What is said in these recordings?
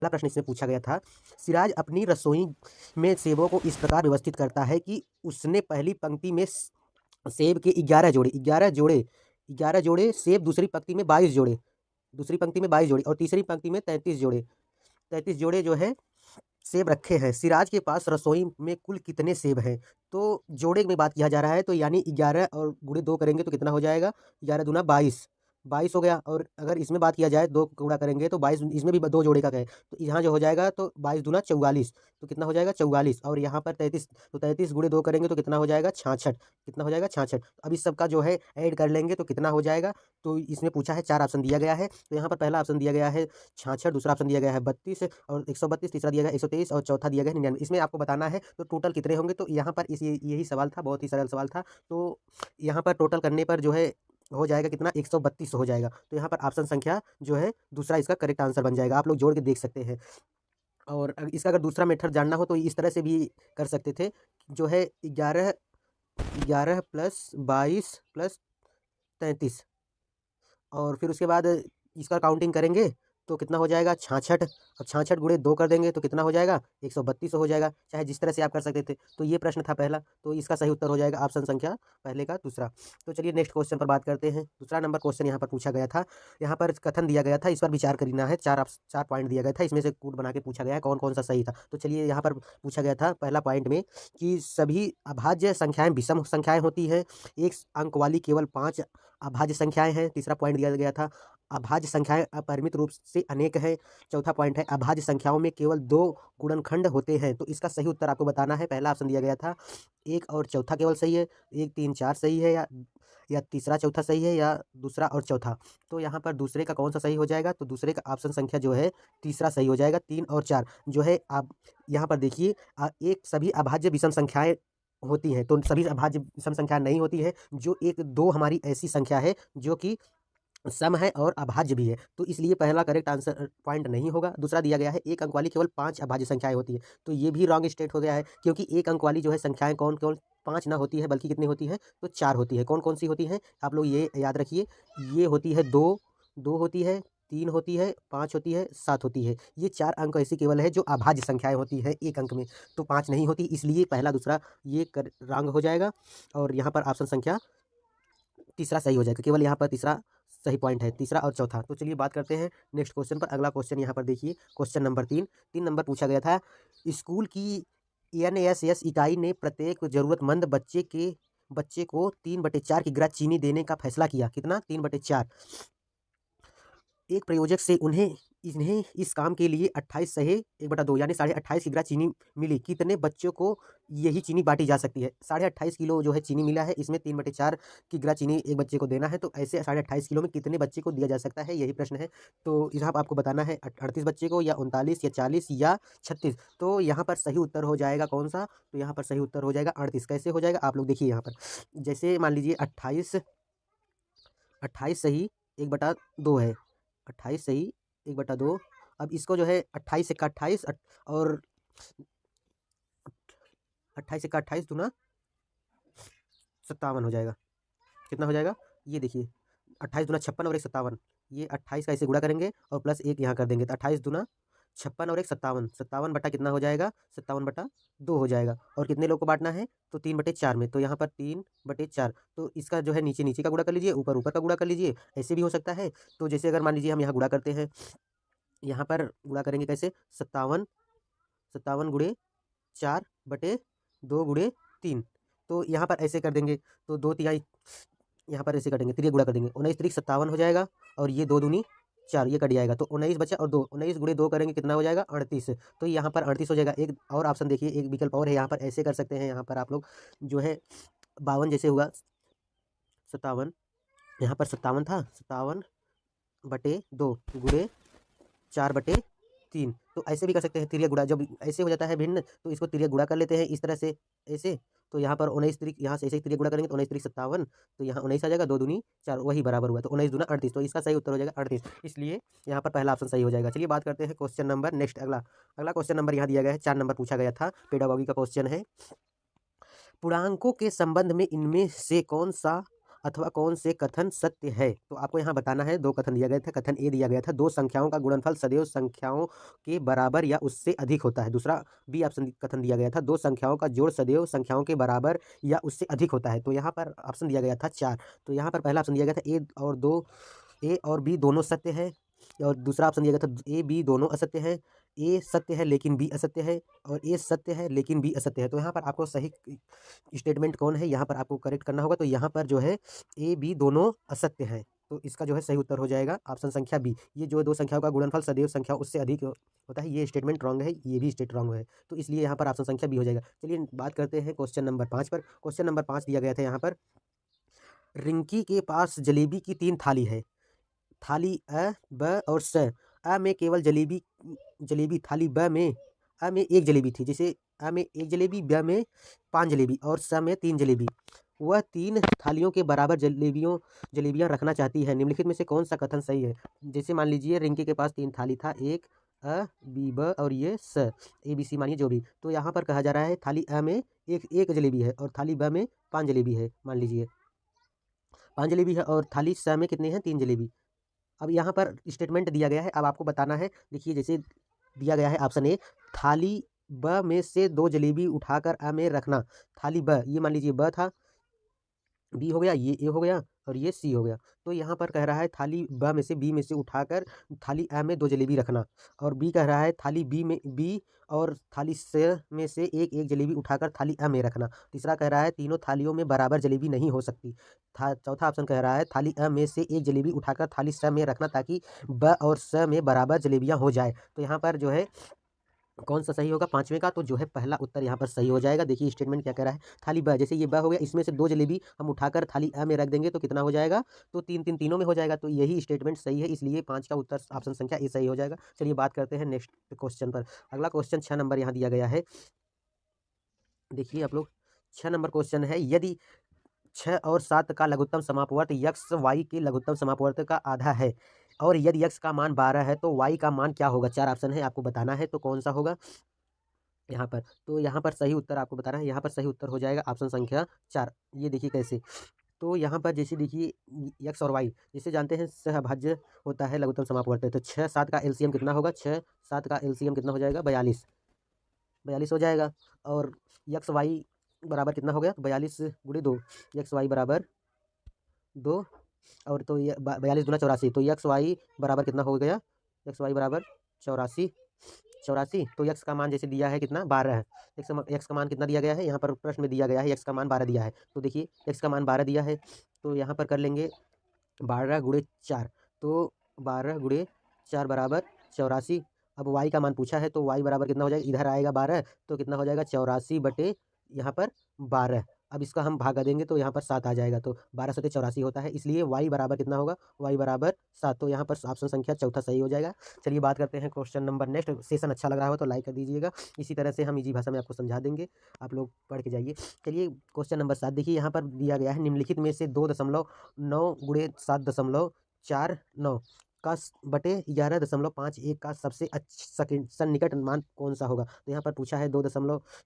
पहला प्रश्न इसमें पूछा गया था, सिराज अपनी रसोई में सेबों को इस प्रकार व्यवस्थित करता है कि उसने पहली पंक्ति में सेब के 11 जोड़े सेब, दूसरी पंक्ति में 22 जोड़े और तीसरी पंक्ति में 33 जोड़े जो है सेब रखे हैं। सिराज के पास रसोई में कुल कितने सेब हैं? तो जोड़े में बात किया जा रहा है, तो यानी 11 और गुणे 2 करेंगे तो कितना हो जाएगा? 11 दूना 22, 22 हो गया। और अगर इसमें बात किया जाए 2 गुणा करेंगे तो 22, इसमें भी 2 जोड़े का है, तो यहाँ जो हो जाएगा तो 22 दूना 44, तो कितना हो जाएगा? 44। और यहाँ पर 33, तो 33 गुणे 2 करेंगे तो कितना हो जाएगा? 66। कितना हो जाएगा? 66। अब इस सब का जो है ऐड कर लेंगे तो कितना हो जाएगा? तो इसमें पूछा है, 4 ऑप्शन दिया गया है, तो यहाँ पर पहला ऑप्शन दिया गया है 66, दूसरा ऑप्शन दिया गया है 32 और 132, तीसरा दिया गया है 123 और चौथा दिया गया है 99। इसमें आपको बताना है तो टोटल कितने होंगे। तो यहाँ पर इस यही सवाल था, बहुत ही सरल सवाल था। तो यहाँ पर टोटल करने पर जो है हो जाएगा कितना? 132 हो जाएगा। तो यहाँ पर ऑप्शन संख्या जो है दूसरा इसका करेक्ट आंसर बन जाएगा। आप लोग जोड़ के देख सकते हैं। और इसका अगर दूसरा मेथड जानना हो तो इस तरह से भी कर सकते थे, जो है 11 प्लस 22 प्लस 33, और फिर उसके बाद इसका काउंटिंग करेंगे तो कितना हो जाएगा? 66। अब 66 गुणे 2 कर देंगे तो कितना हो जाएगा? 132 हो जाएगा। चाहे जिस तरह से आप कर सकते थे। तो ये प्रश्न था पहला, तो इसका सही उत्तर हो जाएगा ऑप्शन संख्या पहले का दूसरा। तो चलिए नेक्स्ट क्वेश्चन पर बात करते हैं। दूसरा नंबर क्वेश्चन यहाँ पर पूछा गया था। यहाँ पर कथन दिया गया था, इस पर विचार करना है। 4 पॉइंट दिया गया था, इसमें से कूट बना के पूछा गया है कौन कौन सा सही था। तो चलिए यहाँ पर पूछा गया था पहला पॉइंट में कि सभी अभाज्य संख्याएं विषम संख्याएं होती हैं, एक अंक वाली केवल 5 अभाज्य संख्याएं हैं। तीसरा पॉइंट दिया गया था, अभाज्य संख्याएं अपरिमित रूप से अनेक हैं। चौथा पॉइंट है, अभाज्य संख्याओं में केवल 2 गुणनखंड होते हैं। तो इसका सही उत्तर आपको बताना है। पहला ऑप्शन दिया गया था 1 और चौथा केवल सही है, 1 3 4 सही है, या तीसरा चौथा सही है, या दूसरा और चौथा। तो यहाँ पर दूसरे का कौन सा सही हो जाएगा? तो दूसरे का ऑप्शन संख्या जो है तीसरा सही हो जाएगा। 3 और 4 जो है, आप यहाँ पर देखिए, एक सभी अभाज्य विषम संख्याएं होती हैं, तो सभी अभाज्य विषम संख्या नहीं होती है। जो 1 2 हमारी ऐसी संख्या है जो कि सम है और अभाज्य भी है, तो इसलिए पहला करेक्ट आंसर पॉइंट नहीं होगा। दूसरा दिया गया है 1 अंक वाली केवल 5 अभाज्य संख्याएं होती है, तो ये भी रॉन्ग स्टेट हो गया है, क्योंकि 1 अंक वाली जो है संख्याएं कौन कौन 5 ना होती है, बल्कि कितनी होती है? तो 4 होती है। कौन कौन सी होती हैं? आप लोग ये याद रखिए, ये होती है 2 2 होती है, 3 होती है, 5 होती है, 7 होती है। ये 4 अंक ऐसी केवल है जो अभाज्य संख्याएं होती हैं 1 अंक में, तो 5 नहीं होती, इसलिए पहला दूसरा ये रॉन्ग हो जाएगा। और यहाँ पर ऑप्शन संख्या तीसरा सही हो जाएगा, केवल यहाँ पर तीसरा सही पॉइंट है, तीसरा और चौथा। तो चलिए बात करते हैं नेक्स्ट क्वेश्चन पर। अगला क्वेश्चन यहाँ पर देखिए, क्वेश्चन नंबर 3 नंबर पूछा गया था, स्कूल की एनएसएस इकाई ने प्रत्येक जरूरतमंद बच्चे को 3/4 की गिलास चीनी देने का फैसला किया। कितना? 3/4। एक प्रयोजक से इन्हें इस काम के लिए 28 सहे 1/2 यानी 28.5 की गिलास चीनी मिली। कितने बच्चों को यही चीनी बांटी जा सकती है? 28.5 किलो जो है चीनी मिला है, इसमें 3/4 की गिलास चीनी एक बच्चे को देना है, तो ऐसे 28.5 किलो में कितने बच्चे को दिया जा सकता है, यही प्रश्न है। तो यहाँ पर आपको बताना है 38 बच्चे को, या 39, या 40, या 36। तो यहाँ पर सही उत्तर हो जाएगा कौन सा? तो यहाँ पर सही उत्तर हो जाएगा 38। कैसे हो जाएगा? आप लोग देखिए यहाँ पर, जैसे मान लीजिए 28 सही 1/2 है, 28 सही 1/2। अब इसको जो है 28 का 28 और 28 का 28 दूना 57 हो जाएगा। कितना हो जाएगा? ये देखिए, 28 दूना 56 और 1 57। ये 28 का ऐसे गुणा करेंगे और प्लस 1 यहाँ कर देंगे, तो 28 दूना 56 और 1 57। 57 बटा कितना हो जाएगा? 57/2 हो जाएगा। और कितने लोग को बांटना है? तो 3/4 में, तो यहाँ पर 3/4। तो इसका जो है नीचे नीचे का गुणा कर लीजिए, ऊपर ऊपर का गुणा कर लीजिए, ऐसे भी हो सकता है। तो जैसे अगर मान लीजिए हम यहाँ गुणा करते हैं, यहाँ पर गुणा करेंगे कैसे? 57 57 गुणे 4/2 गुणे 3। तो यहाँ पर ऐसे कर देंगे, तो 2/3 यहाँ पर ऐसे कटेंगे, तिरिया गुणा कर देंगे, 19 त्रिक 57 हो जाएगा, और ये 2 दूनी 4, ये कट जाएगा, तो 19 बचा और 2, 19 गुणे 2 करेंगे कितना हो जाएगा? 38। तो यहाँ पर 38 हो जाएगा। एक और ऑप्शन देखिए, एक विकल्प और है, यहाँ पर ऐसे कर सकते हैं। यहाँ पर आप लोग जो है 52 जैसे हुआ 57, यहाँ पर 57 था, 57/2 गुणे 4/3। तो ऐसे भी कर सकते हैं तिर्यक गुणा। जब ऐसे हो जाता है भिन्न, तो इसको तिर्यक गुणा कर लेते हैं इस तरह से, ऐसे। तो यहाँ पर 19 त्रिक, यहाँ से ऐसे ही तिर्यक गुणा करेंगे तो 19 त्रिक 57, तो यहाँ 19 आ जाएगा, 2 दूनी 4, वही बराबर हुआ, तो 19 दूना 38। तो इसका सही उत्तर हो जाएगा 38, इसलिए यहाँ पर पहला ऑप्शन सही हो जाएगा। चलिए बात करते हैं क्वेश्चन नंबर नेक्स्ट, अगला अगला क्वेश्चन नंबर यहाँ दिया गया है, 4 नंबर पूछा गया था, पेडागोगी का क्वेश्चन है। पूर्णांकों के संबंध में इनमें से कौन सा अथवा कौन से कथन सत्य है। तो आपको यहाँ बताना है, दो कथन दिया गया था। कथन ए दिया गया था, दो संख्याओं का गुणनफल सदैव संख्याओं के बराबर या उससे अधिक होता है। दूसरा बी ऑप्शन कथन दिया गया था, दो संख्याओं का जोड़ सदैव संख्याओं के बराबर या उससे अधिक होता है। तो यहाँ पर ऑप्शन दिया गया था 4। तो यहाँ पर पहला ऑप्शन दिया गया था ए और बी दोनों सत्य है, और दूसरा ऑप्शन दिया गया था ए बी दोनों असत्य है। ए सत्य है लेकिन बी असत्य है, और ए सत्य है लेकिन बी असत्य है। तो यहाँ पर आपको सही स्टेटमेंट कौन है, यहाँ पर आपको करेक्ट करना होगा। तो यहाँ पर जो है ए बी दोनों असत्य हैं, तो इसका जो है सही उत्तर हो जाएगा ऑप्शन संख्या बी। ये जो दो संख्याओं का गुणनफल सदैव संख्या उससे अधिक होता है, ये स्टेटमेंट रॉन्ग है, ये भी स्टेट रॉन्ग है, तो इसलिए यहाँ पर ऑप्शन संख्या बी हो जाएगा। चलिए बात करते हैं क्वेश्चन नंबर 5 पर। क्वेश्चन नंबर 5 दिया गया था यहाँ पर, रिंकी के पास जलेबी की 3 थाली है। थाली अ, ब और स। अ में केवल जलेबी थाली अ में एक जलेबी थी। जैसे अ में एक जलेबी, ब में 5 जलेबी और स में 3 जलेबी। वह 3 थालियों के बराबर जलेबियां रखना चाहती है। निम्नलिखित में से कौन सा कथन सही है। जैसे मान लीजिए रिंकी के पास 3 थाली था, एक अ बी ब और ये स, ए बी सी मानिए जो भी। तो यहाँ पर कहा जा रहा है थाली अ में एक जलेबी है, और थाली ब में 5 जलेबी है। मान लीजिए 5 जलेबी है, और थाली स में कितने हैं, 3 जलेबी। अब यहाँ पर स्टेटमेंट दिया गया है, अब आपको बताना है। देखिए जैसे दिया गया है ऑप्शन ए, थाली ब में से 2 जलेबी उठाकर अ में रखना। थाली ब, ये मान लीजिए ब था, बी हो गया, ये ए हो गया, और ये सी हो गया। तो यहाँ पर कह रहा है थाली ब में से बी में से उठाकर थाली अ में 2 जलेबी रखना, और बी कह रहा है थाली बी और थाली स में से एक जलेबी उठाकर थाली अ में रखना। तीसरा कह रहा है तीनों थालियों में बराबर जलेबी नहीं हो सकती। चौथा ऑप्शन कह रहा है थाली अ में से एक जलेबी उठाकर थाली स में रखना, ताकि ब और स में बराबर जलेबियां हो जाए। तो यहाँ पर जो है कौन सा सही होगा, पांचवें का। तो जो है पहला उत्तर यहाँ पर सही हो जाएगा। देखिए स्टेटमेंट क्या कह रहा है, थाली ब, जैसे ये ब हो गया, इसमें से 2 जलेबी हम उठाकर थाली अ में रख देंगे तो कितना हो जाएगा, तो तीनों में हो जाएगा। तो यही स्टेटमेंट सही है, इसलिए 5 का उत्तर ऑप्शन संख्या ए सही हो जाएगा। चलिए बात करते हैं नेक्स्ट क्वेश्चन पर। अगला क्वेश्चन 6 नंबर यहाँ दिया गया है। देखिए आप लोग, 6 नंबर क्वेश्चन है, यदि 6 और 7 का लघुत्तम समापवर्त यक्स वाई के लघुत्तम समापवर्त का आधा है, और यदि यक्स का मान 12 है तो वाई का मान क्या होगा। 4 ऑप्शन है, आपको बताना है तो कौन सा होगा यहाँ पर। तो यहाँ पर सही उत्तर आपको बताना है, यहाँ पर सही उत्तर हो जाएगा ऑप्शन संख्या 4। ये देखिए कैसे। तो यहाँ पर जैसे देखिए एक्स और वाई जैसे जानते हैं सहभाज्य होता है लघुत्तम समापवर्त है। तो 6 7 का एलसीएम कितना होगा, 6 7 का एलसीएम कितना हो जाएगा, 42 42 हो जाएगा। और एक्स वाई बराबर कितना हो गया, 42 गुणे 2, एक्स वाई बराबर 2, और तो ये 42 दूना 84। तो एक्स वाई बराबर कितना हो गया, एक्स वाई बराबर 84 84। तो यक्स का मान जैसे दिया है कितना, 12 है। एक्स का मान कितना दिया गया है, यहाँ पर प्रश्न में दिया गया है यक्स का मान 12 दिया है। तो देखिए यक्स का मान 12 दिया है, तो यहाँ पर कर लेंगे 12 गुणे 4। तो 12 गुणे 4 बराबर 84। अब वाई का मान पूछा है, तो वाई बराबर कितना हो जाएगा, इधर आएगा 12, तो कितना हो जाएगा 84 बटे यहाँ पर 12। अब इसका हम भागा देंगे तो यहाँ पर 7 आ जाएगा, तो 12 सत्ते 84 होता है, इसलिए वाई बराबर कितना होगा, वाई बराबर 7। तो यहाँ पर ऑप्शन संख्या चौथा सही हो जाएगा। चलिए बात करते हैं क्वेश्चन नंबर नेक्स्ट। सेशन अच्छा लग रहा हो तो लाइक कर दीजिएगा, इसी तरह से हम इजी भाषा में आपको समझा देंगे, आप लोग पढ़ के जाइए। चलिए क्वेश्चन नंबर 7 देखिए, यहाँ पर दिया गया है, निम्नलिखित में से 2.9 गुणे 7.49 का बटे 11.51 का सबसे सन्निकट मान कौन सा होगा। तो यहाँ पर पूछा है 2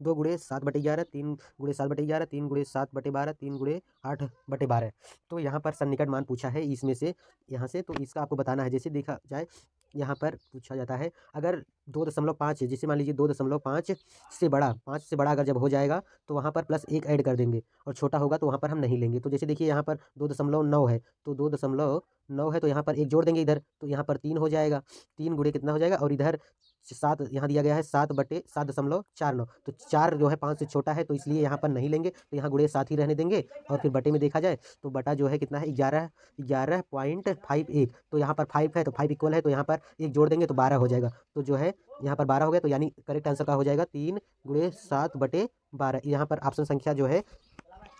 गुणे 7 बटे 11, 3 गुणे 7 बटे 11, 3 गुणे 7 बटे 12, 3 गुणे 8 बटे 12। तो यहाँ पर सन्निकट मान पूछा है इसमें से, यहाँ से, तो इसका आपको बताना है। जैसे देखा जाए यहाँ पर पूछा जाता है, अगर 2.5 है, जैसे मान लीजिए 2.5 से बड़ा, 5 से बड़ा अगर जब हो जाएगा तो वहाँ पर +1 ऐड कर देंगे, और छोटा होगा तो वहाँ पर हम नहीं लेंगे। तो जैसे देखिए यहाँ पर 2.9 है, तो 2.9 है, तो यहाँ पर 1 जोड़ देंगे इधर, तो यहाँ पर 3 हो जाएगा। 3 गुणे कितना हो जाएगा, और इधर 7 यहाँ दिया गया है, 7 बटे 7.49। तो 4 जो है 5 से छोटा है, तो इसलिए यहाँ पर नहीं लेंगे, तो यहाँ गुणे 7 ही रहने देंगे। और फिर बटे में देखा जाए तो बटा जो है कितना है, 11.51। तो यहाँ पर 5 है, तो 5 इक्वल है, तो यहाँ पर 1 जोड़ देंगे तो 12 हो जाएगा। तो जो है यहाँ पर 12 हो गया, तो यानी करेक्ट आंसर का हो जाएगा 3 गुणे 7 बटे 12। यहाँ पर ऑप्शन संख्या जो है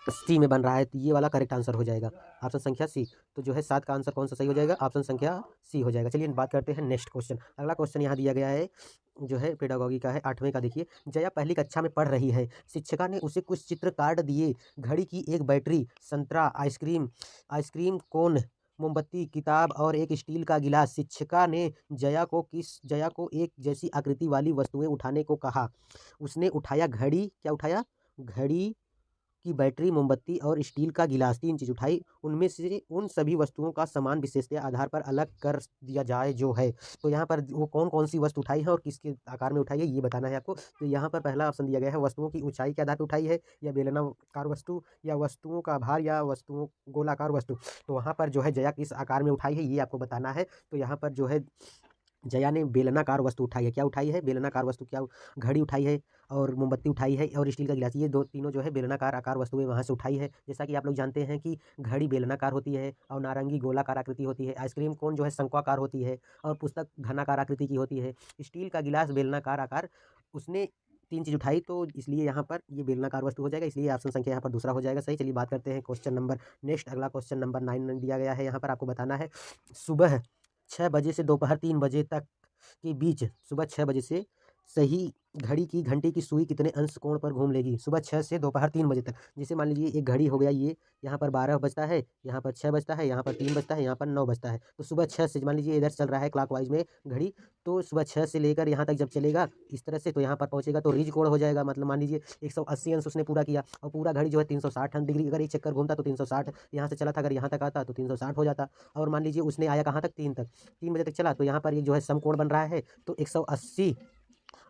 सी में बन रहा है, तो ये वाला करेक्ट आंसर हो जाएगा, ऑप्शन संख्या सी। तो जो है 7 का आंसर कौन सा सही हो जाएगा, ऑप्शन संख्या सी हो जाएगा। चलिए बात करते हैं नेक्स्ट क्वेश्चन। अगला क्वेश्चन यहाँ दिया गया है, जो है पेडागोगी का है, 8वें का। देखिए, जया पहली कक्षा में पढ़ रही है, शिक्षिका ने उसे कुछ चित्र कार्ड दिए, घड़ी की एक बैटरी, संतरा, आइसक्रीम कोन, मोमबत्ती, किताब और एक स्टील का गिलास। शिक्षिका ने जया को एक जैसी आकृति वाली वस्तुएं उठाने को कहा। उसने उठाया घड़ी, क्या उठाया, घड़ी की बैटरी, मोमबत्ती और स्टील का गिलास 3 चीज़ उठाई, उनमें से उन सभी वस्तुओं का समान विशेषता आधार पर अलग कर दिया जाए जो है। तो यहाँ पर वो कौन-कौन सी वस्तु उठाई है और किसके आकार में उठाई है ये बताना है आपको। तो यहाँ पर पहला ऑप्शन दिया गया है वस्तुओं की ऊँचाई के आधार पर उठाई है, या बेलनाकार वस्तु, या वस्तुओं का भार, या वस्तुओं गोलाकार वस्तु। तो वहाँ पर जो है जया किस आकार में उठाई है ये आपको बताना है। तो यहाँ पर जो है जया ने बेलनाकार वस्तु उठाई है। क्या उठाई है? बेलनाकार वस्तु। क्या? घड़ी उठाई है और मोमबत्ती उठाई है और स्टील का गिलास। ये दो तीनों जो है बेलनाकार आकार वस्तुएं वहाँ से उठाई है। जैसा कि आप लोग जानते हैं कि घड़ी बेलनाकार होती है और नारंगी गोलाकार आकृति होती है। आइसक्रीम कोन जो है शंक्वाकार होती है और पुस्तक घनाकार आकृति की होती है। स्टील का गिलास बेलनाकार आकार। उसने 3 चीज़ उठाई तो इसलिए यहाँ पर ये बेलनाकार वस्तु हो जाएगा, इसलिए ऑप्शन संख्या यहाँ पर दूसरा हो जाएगा सही। चलिए बात करते हैं क्वेश्चन नंबर नेक्स्ट। अगला क्वेश्चन नंबर 9 दिया गया है। यहाँ पर आपको बताना है सुबह 6 बजे से दोपहर 3 बजे तक के बीच, सुबह 6 बजे से सही घड़ी की घंटे की सुई कितने अंश कोण पर घूम लेगी? सुबह 6 से दोपहर 3 बजे तक। जैसे मान लीजिए एक घड़ी हो गया ये, यहाँ पर 12 बजता है, यहाँ पर 6 बजता है, यहाँ पर 3 बजता है, यहाँ पर 9 बजता है। तो सुबह 6 से मान लीजिए इधर चल रहा है क्लॉकवाइज में घड़ी, तो सुबह 6 से लेकर यहाँ तक जब चलेगा इस तरह से, तो यहाँ पर पहुँचेगा तो रीज कोण हो जाएगा। मतलब मान लीजिए 180 अंश उसने पूरा किया और पूरा घड़ी जो है 360 डिग्री अगर एक चक्कर घूमता तो 360 यहाँ से चला था, अगर यहाँ तक आता तो 360 हो जाता। और मान लीजिए उसने आया कहाँ तक? 3 तक, 3 बजे तक चला तो यहाँ पर ये जो है समकोण बन रहा है। तो 180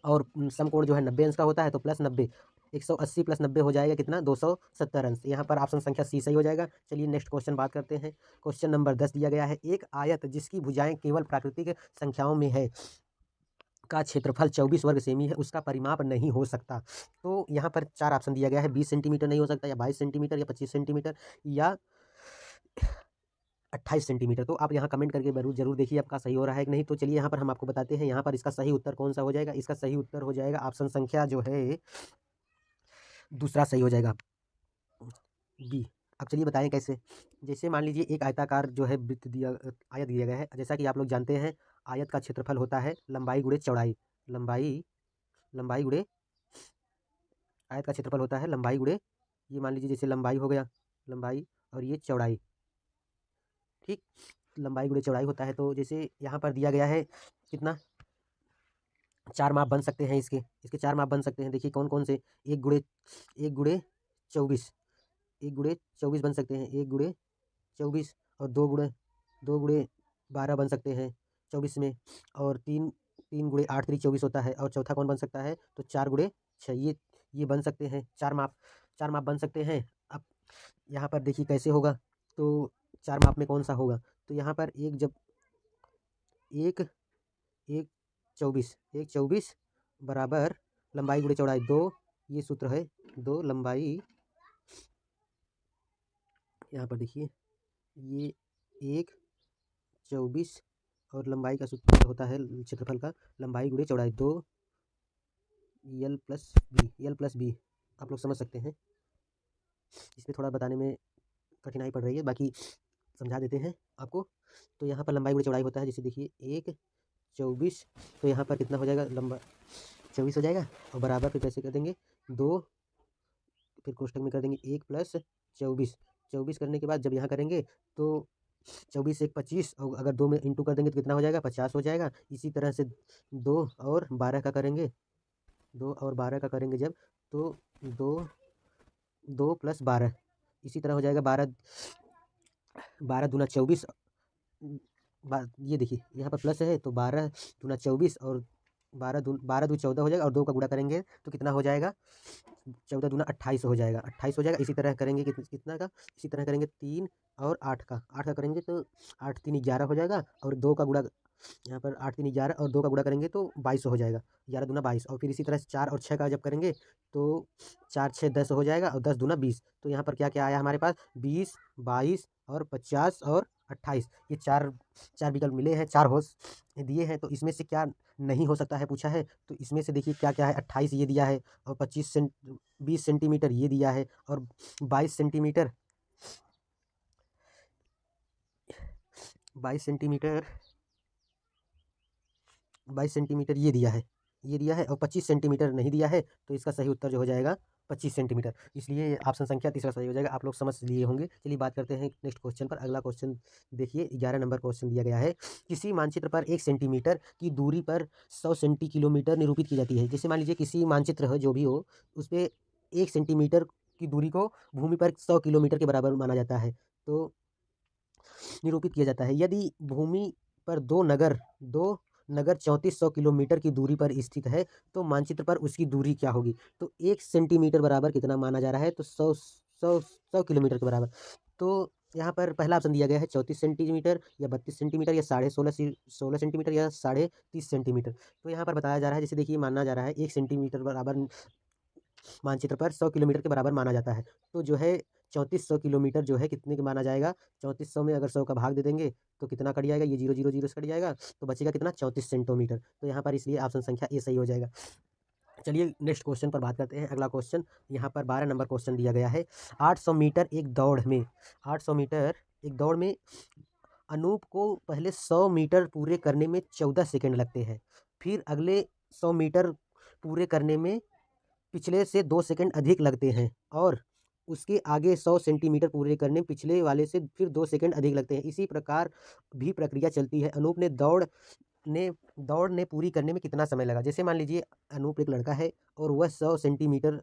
और समकोण जो है 90 अंश का होता है, तो प्लस 90, 180 प्लस 90 हो जाएगा कितना? 270 अंश। यहाँ पर ऑप्शन संख्या सी सही हो जाएगा। चलिए नेक्स्ट क्वेश्चन बात करते हैं। क्वेश्चन नंबर 10 दिया गया है एक आयत जिसकी भुजाएं केवल प्राकृतिक संख्याओं में है का क्षेत्रफल 24 वर्ग सेमी है, उसका परिमाप नहीं हो सकता। तो यहाँ पर 4 ऑप्शन दिया गया है। 20 सेंटीमीटर नहीं हो सकता, या 22 सेंटीमीटर, या 25 सेंटीमीटर, या 28 सेंटीमीटर। तो आप यहाँ कमेंट करके जरूर देखिए आपका सही हो रहा है कि नहीं। तो चलिए यहाँ पर हम आपको बताते हैं यहाँ पर इसका सही उत्तर कौन सा हो जाएगा। इसका सही उत्तर हो जाएगा ऑप्शन संख्या जो है दूसरा सही हो जाएगा, बी। अब चलिए बताएं कैसे। जैसे मान लीजिए एक आयताकार जो है वृत्त दिया, आयत दिया गया है। जैसा कि आप लोग जानते हैं आयत का क्षेत्रफल होता है लंबाई गुणे चौड़ाई। लंबाई गुणे, आयत का क्षेत्रफल होता है लंबाई गुणे, ये मान लीजिए जैसे लंबाई हो गया, लंबाई और ये चौड़ाई, ठीक। लंबाई गुणे चौड़ाई होता है। तो जैसे यहाँ पर दिया गया है कितना, 4 माप बन सकते हैं इसके 4 माप बन सकते हैं। देखिए कौन कौन से, 1 गुणे 24, 1 गुणे 24 बन सकते हैं, 1 गुणे 24, और 2 गुणे 12 बन सकते हैं 24 में, और 3 गुणे 8 3 24 होता है। और चौथा कौन बन सकता है? तो 4 गुणे 6, ये बन सकते हैं। 4 माप बन सकते हैं। अब यहाँ पर देखिए कैसे होगा। तो 4 माप में कौन सा होगा? तो यहाँ पर एक 24 बराबर लंबाई गुणे चौड़ाई 2, ये सूत्र है 2 लंबाई, यहाँ पर देखिए ये 1 24 और लंबाई का सूत्र होता है क्षेत्रफल का लंबाई गुणे चौड़ाई 2 यल प्लस बी। आप लोग समझ सकते हैं। इसमें थोड़ा बताने में कठिनाई पड़ रही है, बाकी समझा देते हैं आपको। तो यहाँ पर लंबाई गुणे चौड़ाई होता है, जैसे देखिए 1 24, तो यहाँ पर कितना हो जाएगा? लंबा 24 हो जाएगा, और बराबर फिर कैसे कर देंगे? 2, फिर कोष्टक में कर देंगे 1 प्लस 24 करने के बाद जब यहाँ करेंगे तो 24 1 25, और अगर 2 में इंटू कर देंगे तो कितना हो जाएगा? 50 हो जाएगा। इसी तरह से 2 और 12 का करेंगे, 2 और 12 का करेंगे जब, तो 2 प्लस 12, इसी तरह हो जाएगा 12 दूना 24। ये देखिए यहाँ पर प्लस है तो 12 दूना 24, और 12 दू 14 हो जाएगा, और 2 का गुणा करेंगे तो कितना हो जाएगा? 14 दूना 28 हो जाएगा, 28 हो जाएगा। इसी तरह करेंगे कितना का? इसी तरह करेंगे 3 और 8 का करेंगे तो 8 3 11 हो जाएगा, और 2 का गुणा, यहाँ पर 8 3 11 और 2 का गुणा करेंगे तो 22 हो जाएगा, 11 दूना 22। और फिर इसी तरह से 4 और 6 का जब करेंगे तो 4 6 10 हो जाएगा, और 10 दूना 20। तो यहाँ पर क्या क्या आया हमारे पास? 20 22 और 50 और 28, ये चार विकल्प मिले हैं, 4 हो दिए हैं। तो इसमें से क्या नहीं हो सकता है पूछा है। तो इसमें से देखिए क्या क्या है। 28 ये दिया है, और 20 सेंटीमीटर ये दिया है, और 22 सेंटीमीटर 22 सेंटीमीटर ये दिया है, और 25 सेंटीमीटर नहीं दिया है। तो इसका सही उत्तर जो हो जाएगा 25 सेंटीमीटर। इसलिए ऑप्शन संख्या तीसरा सही हो जाएगा। आप लोग समझ लिए होंगे। चलिए बात करते हैं नेक्स्ट क्वेश्चन पर। अगला क्वेश्चन देखिए, 11 नंबर क्वेश्चन दिया गया है। किसी मानचित्र पर 1 सेंटीमीटर की दूरी पर 100 सेंटी किलोमीटर निरूपित की जाती है। जैसे मान लीजिए किसी मानचित्र है जो भी हो, उस पर 1 सेंटीमीटर की दूरी को भूमि पर 100 किलोमीटर के बराबर माना जाता है। तो निरूपित किया जाता है। यदि भूमि पर दो नगर 3400 किलोमीटर की दूरी पर स्थित है तो मानचित्र पर उसकी दूरी क्या होगी? तो 1 सेंटीमीटर बराबर कितना माना जा रहा है? तो 100 किलोमीटर के बराबर। तो यहाँ पर पहला ऑप्शन दिया गया है 34 सेंटीमीटर या 32 सेंटीमीटर या 16.5 सेंटीमीटर या 30.5 सेंटीमीटर। तो यहाँ पर बताया जा रहा है, जैसे देखिए माना जा रहा है 1 सेंटीमीटर बराबर मानचित्र पर 100 किलोमीटर के बराबर माना जाता है। तो जो है 3400 किलोमीटर जो है कितने का माना जाएगा? 3400 में अगर 100 का भाग दे देंगे तो कितना कट जाएगा? ये 0, 0, 0 से कट जाएगा, तो बचेगा कितना? 34 सेंटीमीटर। तो यहाँ पर इसलिए ऑप्शन संख्या ए सही हो जाएगा। चलिए नेक्स्ट क्वेश्चन पर बात करते हैं। अगला क्वेश्चन यहाँ पर 12 नंबर क्वेश्चन दिया गया है। 800 मीटर एक दौड़ में 800 मीटर एक दौड़ में अनूप को पहले 100 मीटर पूरे करने में 14 सेकंड लगते हैं। फिर अगले 100 मीटर पूरे करने में पिछले से 2 सेकंड अधिक लगते हैं और उसके आगे 100 सेंटीमीटर पूरे करने में पिछले वाले से फिर 2 सेकंड अधिक लगते हैं। इसी प्रकार भी प्रक्रिया चलती है। अनूप ने दौड़ ने पूरी करने में कितना समय लगा? जैसे मान लीजिए अनूप एक लड़का है और वह 100 सेंटीमीटर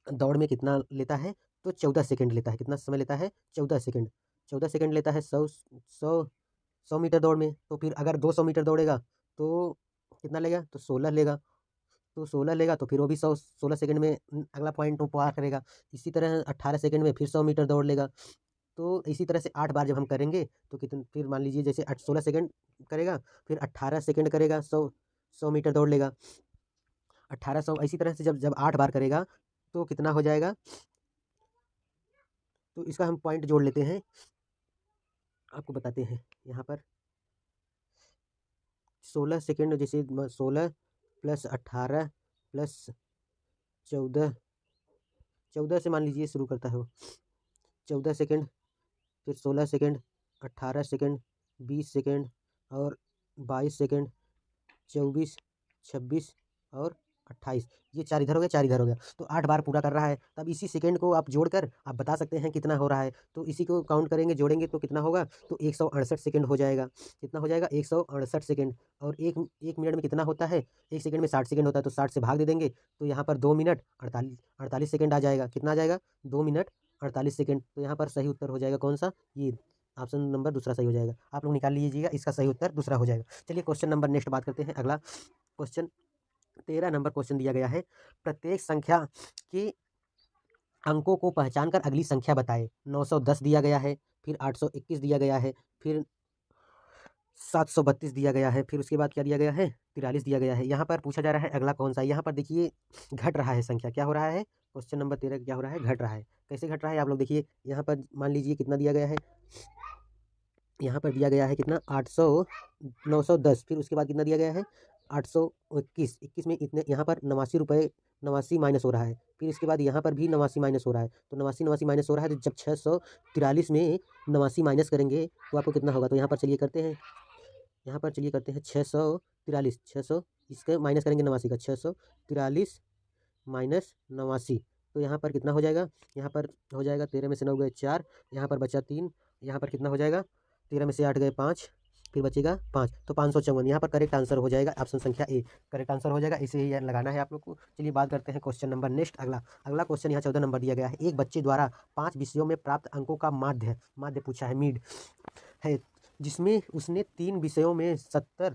दौड़ में कितना लेता है? तो 14 सेकंड लेता है। कितना समय लेता है? 14 सेकंड। 14 सेकंड लेता है 100 मीटर दौड़ में। तो फिर अगर 200 मीटर दौड़ेगा तो कितना लेगा? तो 16 लेगा। तो 16 लेगा तो फिर वो भी 16 सेकंड में अगला पॉइंट वो पार करेगा। इसी तरह 18 सेकंड में फिर 100 मीटर दौड़ लेगा। तो इसी तरह से 8 बार जब हम करेंगे तो फिर मान लीजिए जैसे 16 सेकंड करेगा, फिर 18 सेकंड करेगा, 100 मीटर दौड़ लेगा। 1800 इसी तरह से जब जब 8 बार करेगा तो कितना हो जाएगा? तो इसका हम पॉइंट जोड़ लेते हैं, आपको बताते हैं। यहाँ पर 16 सेकंड, जैसे 16 प्लस 18 प्लस 14, 14 से मान लीजिए शुरू करता है वो। 14 सेकंड, फिर 16 सेकंड, 18 सेकंड, 20 सेकंड और 22 सेकंड, 24, 26 और 28। ये 4 इधर हो गया, 4 इधर हो गया। तो 8 बार पूरा कर रहा है। तब इसी सेकंड को आप जोड़कर आप बता सकते हैं कितना हो रहा है। तो इसी को काउंट करेंगे, जोड़ेंगे तो कितना होगा? तो 168 सेकंड हो जाएगा। कितना हो जाएगा? 168 सेकंड। और एक मिनट में कितना होता है? 1 सेकंड में 60 सेकंड होता है, तो 60 से भाग दे देंगे तो यहाँ पर 2 मिनट 48 सेकंड आ जाएगा। कितना आ जाएगा? 2 मिनट 48 सेकंड। तो यहाँ पर सही उत्तर हो जाएगा कौन सा? ये ऑप्शन नंबर दूसरा सही हो जाएगा। आप लोग निकाल लीजिएगा, इसका सही उत्तर दूसरा हो जाएगा। चलिए क्वेश्चन नंबर नेक्स्ट बात करते हैं। अगला क्वेश्चन 13 नंबर क्वेश्चन दिया गया है। प्रत्येक संख्या के अंकों को पहचान कर अगली संख्या बताएं। 910 दिया गया है, फिर 821 दिया गया है, फिर 732 दिया गया है, फिर उसके बाद क्या दिया गया है? 43 दिया गया है। यहाँ पर पूछा जा रहा है अगला कौन सा है। यहाँ पर देखिए घट रहा है संख्या। क्या हो रहा है? क्वेश्चन नंबर 13 क्या हो रहा है? घट रहा है। कैसे घट रहा है आप लोग देखिए। यहाँ पर मान लीजिए कितना दिया गया है। यहाँ पर दिया गया है कितना? 910, फिर उसके बाद कितना दिया गया है? 821। 21 में इतने, यहाँ पर 89 रुपये 89 माइनस हो रहा है। फिर इसके बाद यहाँ पर भी 89 माइनस हो रहा है। तो 89 माइनस हो रहा है, तो जब 643 में 89 माइनस करेंगे तो आपको कितना होगा? तो यहाँ पर चलिए करते हैं, यहाँ पर चलिए करते हैं 643, 600 इसके माइनस करेंगे 89 का, 643 माइनस 89। तो यहाँ पर कितना हो जाएगा? यहाँ पर हो जाएगा 13 में से 9 गए 4, यहाँ पर बचा 3, यहाँ पर कितना हो जाएगा? 13 में से 8 गए 5, फिर बचेगा 5, तो 554। यहाँ पर करेक्ट आंसर हो जाएगा ऑप्शन संख्या ए, करेक्ट आंसर हो जाएगा। इसे ही लगाना है आप लोग को। चलिए बात करते हैं क्वेश्चन नंबर नेक्स्ट। अगला क्वेश्चन यहाँ 14 नंबर दिया गया है। एक बच्चे द्वारा 5 विषयों में प्राप्त अंकों का माध्य पूछा है, मीड है, जिसमें उसने 3 विषयों में 70,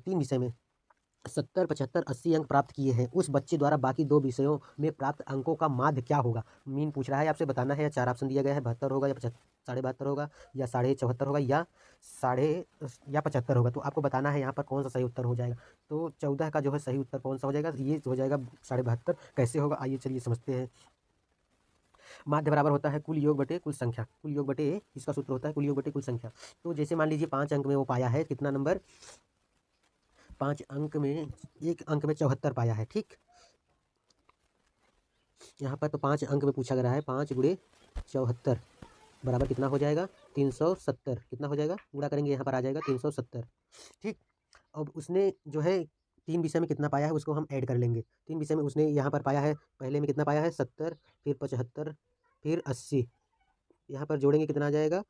75, 80 अंक प्राप्त किए हैं। उस बच्चे द्वारा बाकी 2 विषयों में प्राप्त अंकों का माध्य क्या होगा? मीन पूछ रहा है आपसे, बताना है। या 4 ऑप्शन दिया गया है, 72 होगा या 72.5 होगा या 74.5 होगा या 75 होगा। तो आपको बताना है यहाँ पर कौन सा सही उत्तर हो जाएगा। तो 14 का जो है सही उत्तर कौन सा हो जाएगा? ये हो जाएगा 72.5। कैसे होगा आइए चलिए समझते हैं। माध्य बराबर होता है कुल योग बटे कुल संख्या। कुल योग बटे, इसका सूत्र होता है कुल योग बटे कुल संख्या। तो जैसे मान लीजिए 5 अंक में वो पाया है कितना नंबर? 5 अंक में, 1 अंक में 74 पाया है, ठीक। यहाँ पर तो 5 अंक में पूछा गया है, 5 गुणे 74 बराबर कितना हो जाएगा? 370। कितना हो जाएगा? गुणा करेंगे यहाँ पर आ जाएगा 370, ठीक। अब उसने जो है 3 विषय में कितना पाया है उसको हम ऐड कर लेंगे। 3 विषय में उसने यहाँ पर पाया है, पहले में कितना पाया है? 70, फिर 75, फिर 80। यहाँ पर जोड़ेंगे कितना आ जाएगा?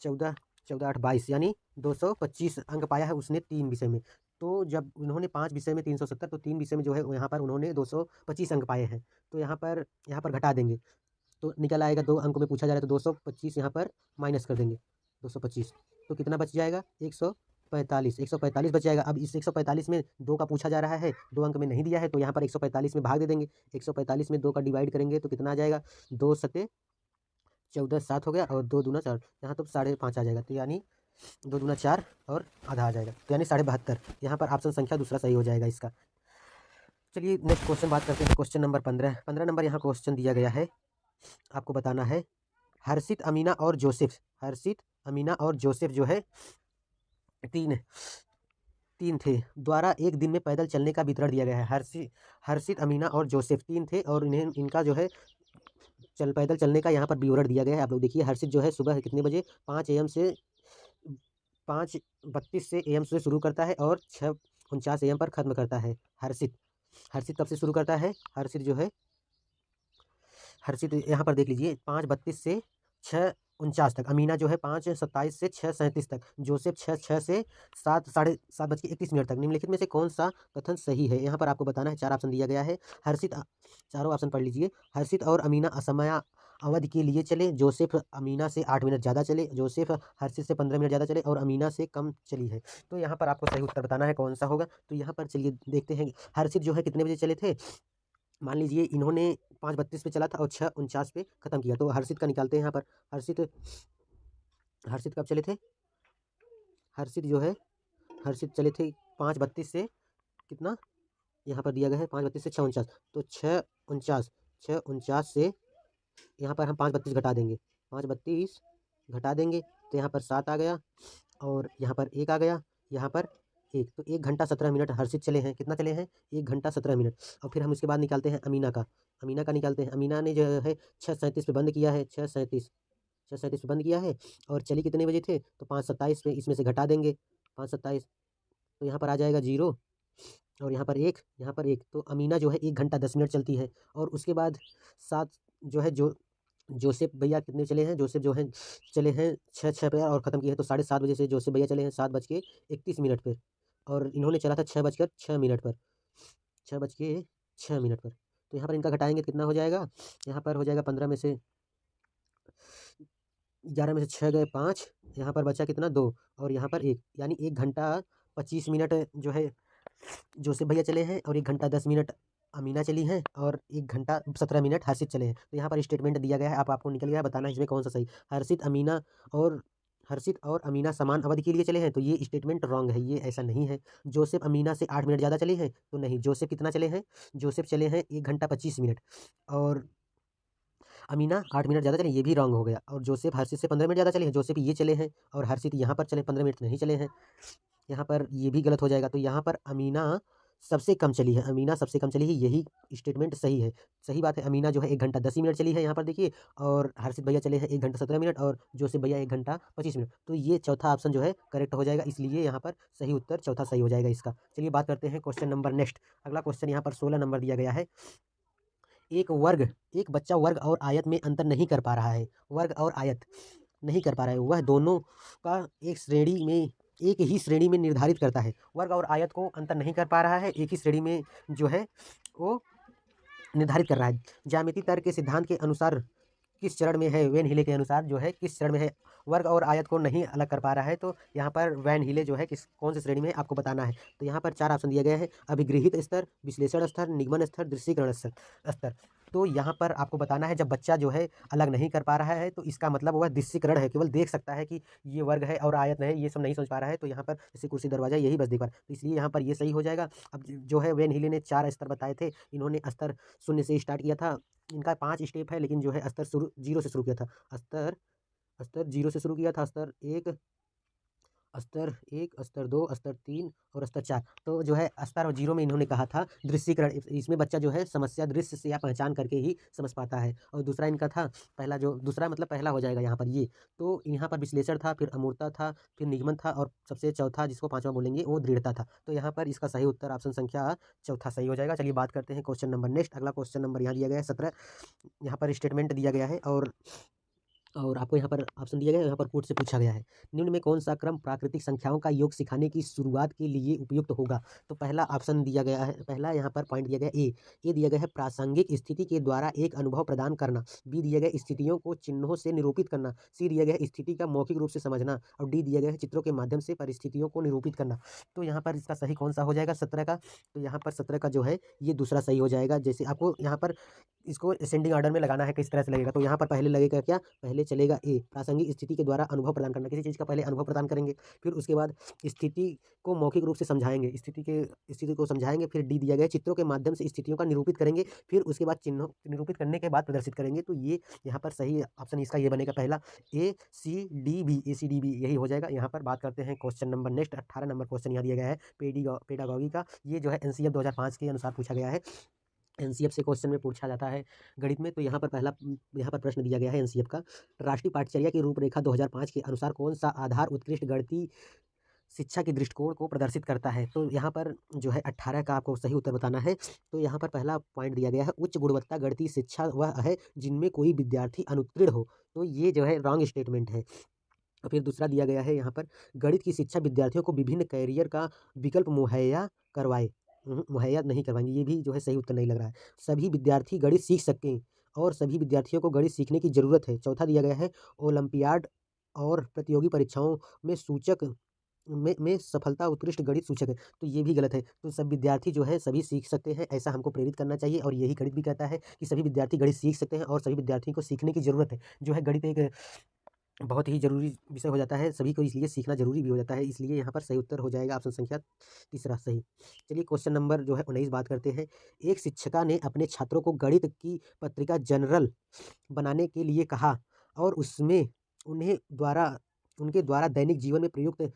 14, 14 8 22, यानी 225 अंक पाया है उसने 3 विषय में। तो जब उन्होंने 5 विषय में 370, तो 3 विषय में जो है यहाँ पर उन्होंने 225 अंक पाए हैं। तो यहाँ पर घटा देंगे। तो निकल आएगा, 2 अंकों में पूछा जा रहा है, तो 225 यहाँ पर माइनस कर देंगे, 225 तो कितना बच जाएगा, 145, 145 बच जाएगा। अब इस 145 में 2 का पूछा जा रहा है, 2 अंक में नहीं दिया है, तो यहाँ पर 145 में भाग दे देंगे, 145 में 2 का डिवाइड करेंगे तो कितना आ जाएगा, 2 सत्ते 14, 7 हो गया और 2 दूना 4, यहाँ तो 5.5 आ जाएगा, तो यानी 2 दूना 4 और आधा आ जाएगा, तो यानी 72.5। यहाँ पर ऑप्शन संख्या दूसरा सही हो जाएगा इसका। चलिए नेक्स्ट क्वेश्चन बात करते हैं, क्वेश्चन नंबर 15 नंबर यहाँ क्वेश्चन दिया गया है, आपको बताना है हर्षित, अमीना और जोसेफ, हर्षित, अमीना और जोसेफ जो है तीन थे द्वारा एक दिन में पैदल चलने का वितरण दिया गया है। हर्षित, अमीना और जोसेफ 3 थे और इनका जो है पैदल चलने का यहाँ पर विवरण दिया गया है। आप लोग देखिए, हर्षित जो है सुबह कितने बजे, 5 AM से 5:32 से AM से शुरू करता है और 6:49 AM पर खत्म करता है। हर्षित कब से शुरू करता है, हर्षित यहाँ पर देख लीजिए 5:32 से 6:49 तक, अमीना जो है 5:27 से 6:37 तक, जोसेफ 6 से 7:31 तक। निम्नलिखित में से कौन सा कथन सही है, यहाँ पर आपको बताना है। 4 ऑप्शन दिया गया है। चारों ऑप्शन पढ़ लीजिए। हर्षित और अमीना असमया अवधि के लिए चले, जोसेफ अमीना से 8 मिनट ज़्यादा चले, जोसेफ हर्षित से 15 मिनट ज़्यादा चले और अमीना से कम चली है। तो यहाँ पर आपको सही उत्तर बताना है कौन सा होगा। तो यहाँ पर चलिए देखते हैं, हर्षित जो है कितने बजे चले थे, मान लीजिए इन्होंने 5:32 पे चला था और 6:49 पे ख़त्म किया, तो हर्षित का निकालते हैं यहाँ पर। हर्षित कब चले थे, हर्षित जो है हर्षित चले थे 5:32 से कितना, यहाँ पर दिया गया है 5:32 से 6:49, तो 6:49 से यहाँ पर हम 5:32 घटा देंगे, 5:32 घटा देंगे तो यहाँ पर 7 आ गया और यहाँ पर 1 आ गया, यहाँ पर 1, तो 1 घंटा 17 मिनट हर्षित चले हैं। कितना चले हैं, 1 घंटा 17 मिनट। और फिर हम उसके बाद निकालते हैं अमीना का निकालते हैं। अमीना ने जो है 6:37 पे बंद किया है, 6:37 पे बंद किया है और चली कितने बजे थे, तो 5:27 पे इसमें से घटा देंगे 5:27, तो यहाँ पर आ जाएगा 0 और यहाँ पर 1, तो अमीना जो है 1 घंटा 10 मिनट चलती है। और उसके बाद 7 जो है जोसेफ भैया कितने चले हैं, जोसेफ जो है चले हैं 6 पे और ख़त्म किया है, तो 7:30 बजे से जोसेफ भैया चले हैं 7:31 पर और इन्होंने चला था 6:06 पर, 6:06 पर। तो यहाँ पर इनका घटाएंगे कितना हो जाएगा, यहाँ पर हो जाएगा 15 में से 11 में से 6 गए 5, यहाँ पर बचा कितना 2 और यहाँ पर 1, यानी 1 घंटा 25 मिनट जो है जोसेफ भैया चले हैं और 1 घंटा 10 मिनट अमीना चली हैं और 1 घंटा 17 मिनट हर्षित चले हैं। तो यहाँ पर स्टेटमेंट दिया गया है, आपको निकल गया है, बताना है इसमें कौन सा सही। हर्षित और अमीना समान अवधि के लिए चले हैं, तो ये स्टेटमेंट रॉन्ग है, ये ऐसा नहीं है। जोसेफ अमीना से 8 मिनट ज़्यादा चले हैं, तो नहीं, जोसेफ कितना चले हैं, जोसेफ चले हैं 1 घंटा 25 मिनट और अमीना 8 मिनट ज़्यादा चले, ये भी रॉन्ग हो गया। और जोसेफ हर्षित से 15 मिनट ज़्यादा चले हैं, जोसेफ ये चले हैं और हर्षित यहाँ पर चले 15 मिनट नहीं चले हैं, यहाँ पर ये भी गलत हो जाएगा। तो यहाँ पर अमीना सबसे कम चली है, यही स्टेटमेंट सही है। सही बात है, अमीना जो है 1 घंटा 10 ही मिनट चली है यहाँ पर देखिए, और हर्षित भैया चले हैं 1 घंटा 17 मिनट और जोसेफ भैया 1 घंटा 25 मिनट। तो ये चौथा ऑप्शन जो है करेक्ट हो जाएगा, इसलिए यहाँ पर सही उत्तर चौथा सही हो जाएगा इसका। चलिए बात करते हैं क्वेश्चन नंबर नेक्स्ट। अगला क्वेश्चन यहाँ पर 16 नंबर दिया गया है। एक बच्चा वर्ग और आयत में अंतर नहीं कर पा रहा है, वर्ग और आयत नहीं कर पा रहा है, वह दोनों का एक ही श्रेणी में निर्धारित करता है। वर्ग और आयत को अंतर नहीं कर पा रहा है, एक ही श्रेणी में जो है वो निर्धारित कर रहा है। ज्यामितीय तर्क के सिद्धांत के अनुसार किस चरण में है, वेन हिले के अनुसार जो है किस चरण में है, वर्ग और आयत को नहीं अलग कर पा रहा है, तो यहाँ पर वैन हिले जो है कौन से श्रेणी में आपको बताना है। तो यहाँ पर 4 ऑप्शन दिए गए हैं, अभिगृहित स्तर, विश्लेषण स्तर, निगमन स्तर, दृश्यीकरण स्तर। तो यहाँ पर आपको बताना है, जब बच्चा जो है अलग नहीं कर पा रहा है तो इसका मतलब वह दृश्यीकरण है, केवल देख सकता है कि ये वर्ग है और आयत है, ये सब नहीं समझ पा रहा है। तो यहाँ पर जैसे कुर्सी दरवाजा यही बस देख पा रहा है, तो इसलिए यहाँ पर ये सही हो जाएगा। अब जो है वेन हिले ने 4 स्तर बताए थे, इन्होंने स्तर 0 से स्टार्ट किया था, इनका 5 स्टेप है, लेकिन जो है स्तर 0 से शुरू किया था, स्तर 0 से शुरू किया था, स्तर 1, स्तर 2, स्तर 3 और स्तर 4। तो जो है स्तर 0 में इन्होंने कहा था दृश्यीकरण, इसमें बच्चा जो है समस्या दृश्य से या पहचान करके ही समझ पाता है। और दूसरा इनका था, दूसरा मतलब पहला हो जाएगा यहाँ पर ये, तो यहाँ पर विश्लेषण था, फिर अमूर्तता था, फिर निगमन था और सबसे चौथा जिसको 5वां बोलेंगे वो दृढ़ता था। तो यहाँ पर इसका सही उत्तर ऑप्शन संख्या चौथा सही हो जाएगा। चलिए बात करते हैं क्वेश्चन नंबर नेक्स्ट। अगला क्वेश्चन नंबर यहाँ दिया गया है 17, यहाँ पर स्टेटमेंट दिया गया है और और आपको यहाँ पर ऑप्शन दिया गया है, यहाँ पर कोर्ट से पूछा गया है, निम्न में कौन सा क्रम प्राकृतिक संख्याओं का योग सिखाने की शुरुआत के लिए उपयुक्त होगा। तो पहला ऑप्शन दिया गया है, पहला यहाँ पर पॉइंट दिया गया ए दिया गया है प्रासंगिक स्थिति के द्वारा एक अनुभव प्रदान करना, बी दिया गया स्थितियों को चिन्हों से निरूपित करना, सी दिया गया स्थिति का मौखिक रूप से समझना, और डी दिया गया है चित्रों के माध्यम से परिस्थितियों को निरूपित करना। तो यहाँ पर इसका सही कौन सा हो जाएगा 17 का, तो यहाँ पर 17 का जो है ये दूसरा सही हो जाएगा। जैसे आपको यहाँ पर इसको असेंडिंग ऑर्डर में लगाना है किस तरह से लगेगा, तो यहाँ पर पहले लगेगा क्या, पहले चलेगा ए प्रासंगिक स्थिति के द्वारा अनुभव प्रदान करना, किसी चीज़ का पहले अनुभव प्रदान करेंगे, फिर उसके बाद स्थिति को मौखिक रूप से समझाएंगे, स्थिति को समझाएंगे, फिर डी दिया गया चित्रों के माध्यम से स्थितियों का निरूपित करेंगे, फिर उसके बाद चिन्हों निरूपित करने के बाद प्रदर्शित करेंगे। तो ये यहाँ पर सही ऑप्शन इसका ये बनेगा पहला ACDB यही हो जाएगा। यहाँ पर बात करते हैं question number next 18 number question यहाँ दिया गया है पेडागॉगी का, ये जो है NCF 2005 के अनुसार पूछा गया है। NCF से क्वेश्चन में पूछा जाता है गणित में। तो यहाँ पर यहाँ पर प्रश्न दिया गया है NCF का, राष्ट्रीय पाठचर्या की रूपरेखा 2005 के अनुसार कौन सा आधार उत्कृष्ट गणितीय शिक्षा के दृष्टिकोण को प्रदर्शित करता है। तो यहाँ पर जो है 18 का आपको सही उत्तर बताना है। तो यहाँ पर पहला पॉइंट दिया गया है उच्च गुणवत्ता गणितीय शिक्षा वह है जिनमें कोई विद्यार्थी अनुत्तीर्ण हो, तो ये जो है रॉन्ग स्टेटमेंट है। और फिर दूसरा दिया गया है यहाँ पर गणित की शिक्षा विद्यार्थियों को विभिन्न कैरियर का विकल्प मुहैया करवाए, मुहैया नहीं करवाएंगे, ये भी जो है सही उत्तर नहीं लग रहा है। सभी विद्यार्थी गणित सीख सकें और सभी विद्यार्थियों को गणित सीखने की ज़रूरत है। चौथा दिया गया है ओलंपियाड और प्रतियोगी परीक्षाओं में सूचक में सफलता उत्कृष्ट गणित सूचक है, तो ये भी गलत है। तो सब विद्यार्थी जो है सभी सीख सकते हैं, ऐसा हमको प्रेरित करना चाहिए, और यही गणित भी कहता है कि सभी विद्यार्थी गणित सीख सकते हैं और सभी विद्यार्थियों को सीखने की ज़रूरत है। जो है गणित एक बहुत ही ज़रूरी विषय हो जाता है, सभी को इसलिए सीखना ज़रूरी भी हो जाता है, इसलिए यहाँ पर सही उत्तर हो जाएगा ऑप्शन संख्या तीसरा सही। चलिए क्वेश्चन नंबर जो है 19 बात करते हैं। एक शिक्षिका ने अपने छात्रों को गणित की पत्रिका जनरल बनाने के लिए कहा और उसमें उनके द्वारा दैनिक जीवन में प्रयुक्त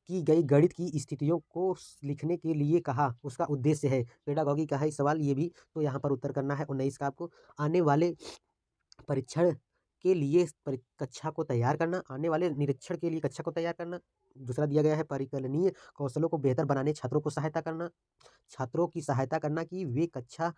की गई गणित की स्थितियों को लिखने के लिए कहा, उसका उद्देश्य है। पेडागॉगी का है सवाल ये भी, तो यहाँ पर उत्तर करना है 19 का आपको। आने वाले परीक्षण के लिए कक्षा को तैयार करना, आने वाले निरीक्षण के लिए कक्षा को तैयार करना। दूसरा दिया गया है परिकलनीय कौशलों को बेहतर बनाने छात्रों को सहायता करना, छात्रों की सहायता करना कि वे कक्षा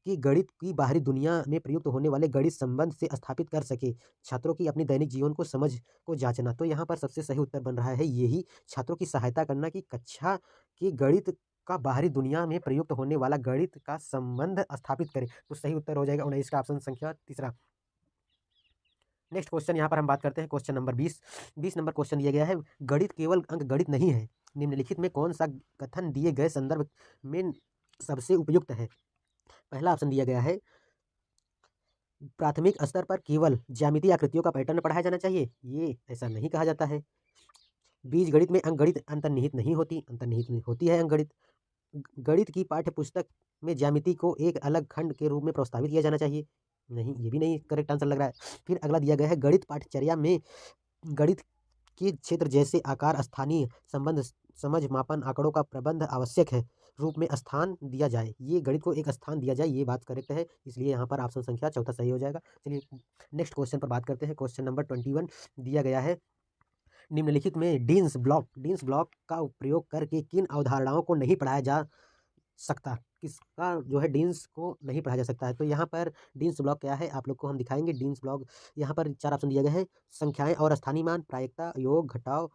की गणित की बाहरी दुनिया में प्रयुक्त होने वाले गणित संबंध से स्थापित कर सके, छात्रों की अपनी दैनिक जीवन को समझ को जांचना। तो यहाँ पर सबसे सही उत्तर बन रहा है यही, छात्रों की सहायता करना कि कक्षा की गणित का बाहरी दुनिया में प्रयुक्त होने वाला गणित का संबंध स्थापित करे। तो सही उत्तर हो जाएगा 19 का ऑप्शन संख्या तीसरा। नेक्स्ट क्वेश्चन यहाँ पर हम बात करते हैं क्वेश्चन नंबर 20 नंबर क्वेश्चन दिया गया है गणित केवल अंक गणित नहीं है, निम्नलिखित में कौन सा कथन दिए गए संदर्भ में सबसे उपयुक्त है। पहला ऑप्शन दिया गया है प्राथमिक स्तर पर केवल ज्यामितीय आकृतियों का पैटर्न पढ़ाया जाना चाहिए, ये ऐसा नहीं कहा जाता है। बीज गणित में अंकगणित अंतर्निहित नहीं होती, अंतर्निहित होती है अंकगणित। गणित की पाठ्य पुस्तक में ज्यामिति को एक अलग खंड के रूप में प्रस्तावित किया जाना चाहिए, नहीं, ये भी नहीं करेक्ट आंसर लग रहा है। फिर अगला दिया गया है गणित पाठचर्या में गणित के क्षेत्र जैसे आकार स्थानीय संबंध समझ मापन आंकड़ों का प्रबंध आवश्यक है रूप में स्थान दिया जाए, ये गणित को एक स्थान दिया जाए, ये बात करेक्ट है, इसलिए यहाँ पर ऑप्शन संख्या चौथा सही हो जाएगा। चलिए नेक्स्ट क्वेश्चन पर बात करते हैं। क्वेश्चन नंबर 21 दिया गया है निम्नलिखित में डीन्स ब्लॉक का प्रयोग करके किन अवधारणाओं को नहीं पढ़ाया जा सकता, किसका जो है डीन्स को नहीं पढ़ा जा सकता है। तो यहाँ पर डीन्स ब्लॉक क्या है आप लोग को हम दिखाएंगे। डीन्स ब्लॉक यहाँ पर 4 ऑप्शन दिया गया है, संख्याएं और स्थानीय मान, प्रायिकता, योग, घटाव।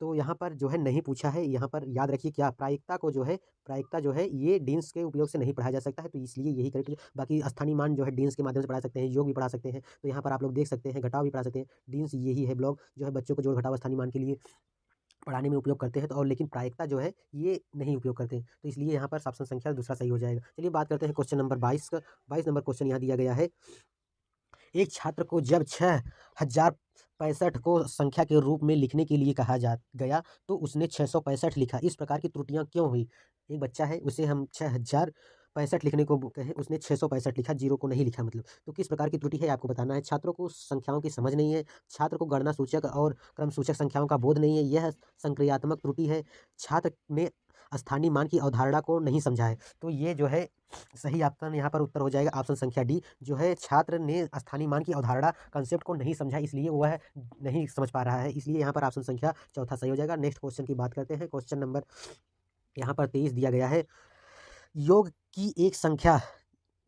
तो यहाँ पर जो है नहीं पूछा है, यहाँ पर याद रखिए क्या प्रायिकता जो है ये डीन्स के उपयोग से नहीं पढ़ाया जा सकता है, तो इसलिए यही करेक्ट। बाकी स्थानीय मान जो है डीन्स के माध्यम से पढ़ा सकते हैं, योग भी पढ़ा सकते हैं, तो यहाँ पर आप लोग देख सकते हैं घटाव भी पढ़ा सकते हैं। डीन्स यही है ब्लॉक जो है बच्चों को जोड़ घटाव स्थानीय मान के लिए पढ़ाने में उपयोग करते हैं, तो और लेकिन प्रायिकता जो है ये नहीं उपयोग करते हैं, तो इसलिए यहाँ पर ऑप्शन संख्या दूसरा सही हो जाएगा। चलिए बात करते हैं क्वेश्चन नंबर 22 का। 22 नंबर क्वेश्चन यहाँ दिया गया है एक छात्र को जब 6065 को संख्या के रूप में लिखने के लिए कहा जा गया तो उसने 665 लिखा, इस प्रकार की त्रुटियां क्यों हुई। एक बच्चा है उसे हम 6065 लिखने को कहे, उसने 665 लिखा, 0 को नहीं लिखा, मतलब तो किस प्रकार की त्रुटि है आपको बताना है। छात्रों को संख्याओं की समझ नहीं है, छात्र को गणना सूचक और क्रम सूचक संख्याओं का बोध नहीं है, यह संक्रियात्मक त्रुटि है, छात्र ने स्थानीय मान की अवधारणा को नहीं समझा है। तो ये जो है सही ऑप्शन यहाँ पर उत्तर हो जाएगा ऑप्शन संख्या डी, जो है छात्र ने स्थानीय मान की अवधारणा कंसेप्ट को नहीं समझा, इसलिए वह नहीं समझ पा रहा है, इसलिए यहाँ पर ऑप्शन संख्या चौथा सही हो जाएगा। नेक्स्ट क्वेश्चन की बात करते हैं। क्वेश्चन नंबर यहाँ पर 23 दिया गया है योग की एक संख्या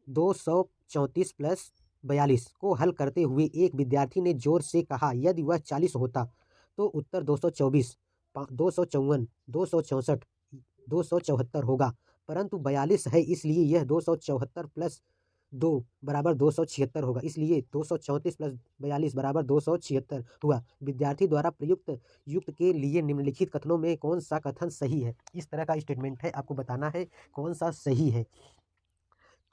234 प्लस 42 को हल करते हुए एक विद्यार्थी ने जोर से कहा यदि वह 40 होता तो उत्तर 224, 254, 264, 274 होगा, परंतु 42 है इसलिए यह 274 प्लस 2 बराबर 276 होगा, इसलिए 234 प्लस 42 बराबर 276 हुआ। विद्यार्थी द्वारा प्रयुक्त युक्त के लिए निम्नलिखित कथनों में कौन सा कथन सही है? इस तरह का स्टेटमेंट है, आपको बताना है कौन सा सही है।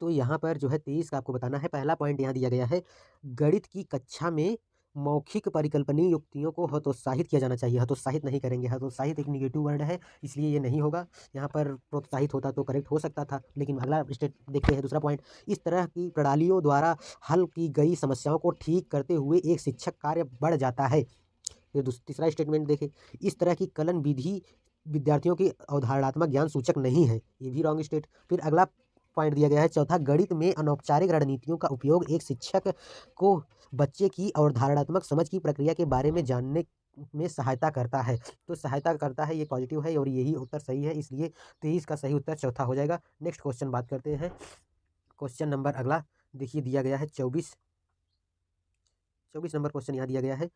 तो यहाँ पर जो है 23 का आपको बताना है। पहला पॉइंट यहाँ दिया गया है, गणित की कक्षा में मौखिक परिकल्पनीय युक्तियों को हतोत्साहित किया जाना चाहिए। हतोत्साहित नहीं करेंगे, हतोत्साहित एक निगेटिव वर्ड है, इसलिए ये नहीं होगा। यहाँ पर प्रोत्साहित होता तो करेक्ट हो सकता था, लेकिन अगला स्टेट देखते हैं। दूसरा पॉइंट, इस तरह की प्रणालियों द्वारा हल की गई समस्याओं को ठीक करते हुए एक शिक्षक कार्य बढ़ जाता है। फिर तीसरा स्टेटमेंट देखें, इस तरह की कलन विधि विद्यार्थियों की अवधारणात्मक ज्ञान सूचक नहीं है, ये भी रॉन्ग स्टेट। फिर अगला पॉइंट दिया गया है चौथा, गणित में अनौपचारिक रणनीतियों का उपयोग एक शिक्षक को बच्चे की अवधारणात्मक समझ की प्रक्रिया के बारे में जानने में सहायता करता है। तो सहायता करता है, ये पॉजिटिव है और यही उत्तर सही है, इसलिए 23 का सही उत्तर चौथा हो जाएगा। नेक्स्ट क्वेश्चन बात करते हैं। क्वेश्चन नंबर अगला देखिए दिया गया है 24 नंबर क्वेश्चन यहाँ दिया गया है,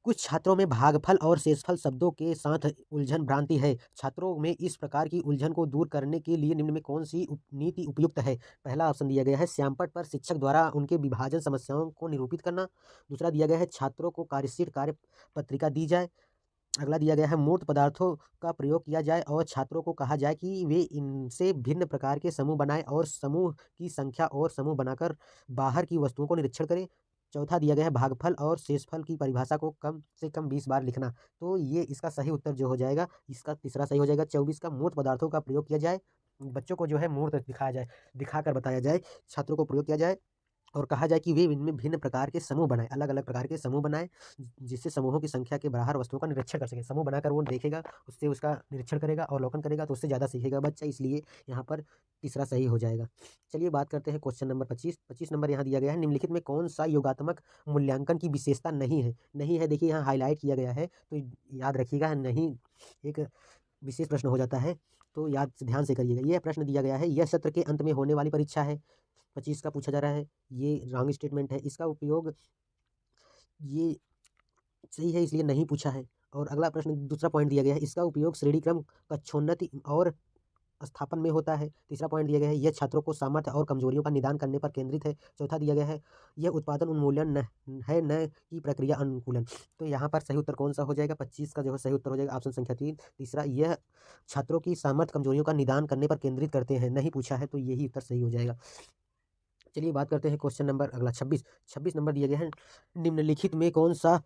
कुछ छात्रों में भागफल और शेषफल शब्दों के साथ उलझन भ्रांति है। छात्रों में इस प्रकार की उलझन को दूर करने के लिए निम्न में कौन सी नीति उपयुक्त है? पहला ऑप्शन दिया गया है, श्यामपट्ट पर शिक्षक द्वारा उनके विभाजन समस्याओं को निरूपित करना। दूसरा दिया गया है, छात्रों को कार्यशीट कार्य पत्रिका दी जाए। अगला दिया गया है, मूर्त पदार्थों का प्रयोग किया जाए और छात्रों को कहा जाए कि वे इनसे भिन्न प्रकार के समूह बनाएं और समूह की संख्या और समूह बनाकर बाहर की वस्तुओं को निरीक्षण करें। चौथा दिया गया है, भागफल और शेषफल की परिभाषा को कम से कम 20 बार लिखना। तो ये इसका सही उत्तर जो हो जाएगा, इसका तीसरा सही हो जाएगा। 24 का, मूर्त पदार्थों का प्रयोग किया जाए, बच्चों को जो है मूर्त दिखाया जाए, दिखाकर बताया जाए, छात्रों को प्रयोग किया जाए और कहा जाए कि वे इनमें भिन्न प्रकार के समूह बनाएं, अलग अलग प्रकार के समूह बनाएं, जिससे समूहों की संख्या के बाहर वस्तुओं का निरीक्षण कर सके। समूह बनाकर वो देखेगा, उससे उसका निरीक्षण करेगा, अवलोकन करेगा, तो उससे ज़्यादा सीखेगा बच्चा, इसलिए यहाँ पर तीसरा सही हो जाएगा। चलिए बात करते हैं क्वेश्चन नंबर 25 नंबर यहाँ दिया गया है, निम्नलिखित में कौन सा योगात्मक मूल्यांकन की विशेषता नहीं है? नहीं है, देखिए यहाँ हाईलाइट किया गया है, तो याद रखिएगा, नहीं एक विशेष प्रश्न हो जाता है, तो याद ध्यान से करिएगा। यह प्रश्न दिया गया है, यह सत्र के अंत में होने वाली परीक्षा है, 25 का पूछा जा रहा है, ये रॉन्ग स्टेटमेंट है। इसका उपयोग ये सही है, इसलिए नहीं पूछा है। और अगला प्रश्न दूसरा पॉइंट दिया गया है, इसका उपयोग श्रेणी क्रम कक्षोन्नति और स्थापन में होता है। तीसरा पॉइंट दिया गया है, यह छात्रों को सामर्थ्य और कमजोरियों का निदान करने पर केंद्रित है। चौथा दिया गया है, यह उत्पादन उन्मूलन है, न कि प्रक्रिया अनुकूलन। तो यहाँ पर सही उत्तर कौन सा हो जाएगा? 25 का जो है सही उत्तर हो जाएगा ऑप्शन संख्या 3। तीसरा, यह छात्रों की सामर्थ्य कमजोरियों का निदान करने पर केंद्रित करते हैं, नहीं पूछा है, तो यही उत्तर सही हो जाएगा। चलिए बात करते हैं क्वेश्चन नंबर अगला 26 नंबर दिया गया है, निम्नलिखित में कौन सा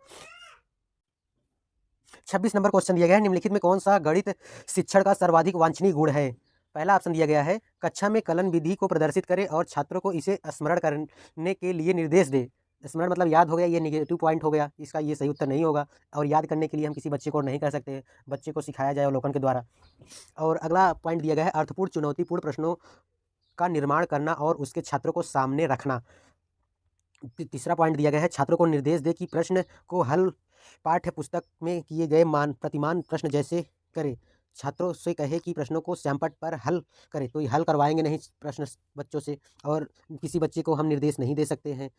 26 नंबर क्वेश्चन दिया गया है, निम्नलिखित में कौन सा गणित शिक्षण का सर्वाधिक वांछनीय गुण है? पहला ऑप्शन दिया गया है, कक्षा में कलन विधि को प्रदर्शित करे और छात्रों को इसे स्मरण करने के लिए निर्देश दे। स्मरण मतलब याद हो गया, ये निगेटिव पॉइंट हो गया, इसका ये सही उत्तर नहीं होगा। और याद करने के लिए हम किसी बच्चे को नहीं कर सकते, बच्चे को सिखाया जाए अवलोकन के द्वारा। और अगला पॉइंट दिया गया है, अर्थपूर्ण चुनौतीपूर्ण प्रश्नों का निर्माण करना और उसके छात्रों को सामने रखना। तीसरा पॉइंट दिया गया है, छात्रों को निर्देश दे कि प्रश्न को हल पाठ्य पुस्तक में किए गए प्रतिमान प्रश्न जैसे करें। छात्रों से कहे कि प्रश्नों को श्यामपट्ट पर हल करें, तो ये हल करवाएंगे नहीं प्रश्न बच्चों से, और किसी बच्चे को हम निर्देश नहीं दे सकते हैं।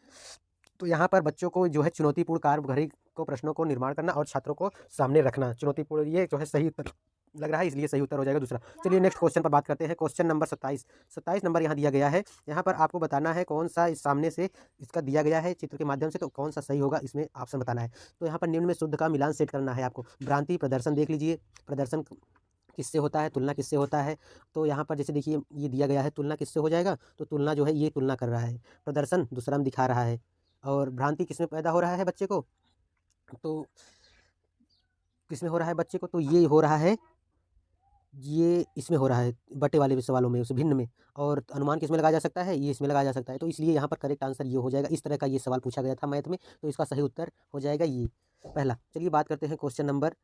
तो यहाँ पर बच्चों को जो है चुनौतीपूर्ण कार्य घड़ी को प्रश्नों को निर्माण करना और छात्रों को सामने रखना, चुनौतीपूर्ण, ये जो है सही उत्तर लग रहा है, इसलिए सही उत्तर हो जाएगा दूसरा। चलिए नेक्स्ट क्वेश्चन पर बात करते हैं। क्वेश्चन नंबर 27 नंबर यहाँ दिया गया है। यहाँ पर आपको बताना है कौन सा इस सामने से इसका दिया गया है चित्र के माध्यम से, तो कौन सा सही होगा, इसमें ऑप्शन बताना है। तो यहाँ पर निम्न में शुद्ध का मिलान सेट करना है आपको। भ्रांति प्रदर्शन देख लीजिए, प्रदर्शन किससे होता है, तुलना किससे होता है। तो यहाँ पर जैसे देखिए ये दिया गया है, तुलना किससे हो जाएगा, तो तुलना जो है ये तुलना कर रहा है, प्रदर्शन दूसरा में दिखा रहा है, और भ्रांति किसमें पैदा हो रहा है बच्चे को, तो किसमें हो रहा है बच्चे को, तो ये हो रहा है, ये इसमें हो रहा है बटे वाले सवालों में, उसे भिन्न में। और अनुमान किसमें लगाया जा सकता है, ये इसमें लगाया जा सकता है। तो इसलिए यहाँ पर करेक्ट आंसर ये हो जाएगा। इस तरह का ये सवाल पूछा गया था मैथ में, तो इसका सही उत्तर हो जाएगा ये पहला। चलिए बात करते हैं क्वेश्चन नंबर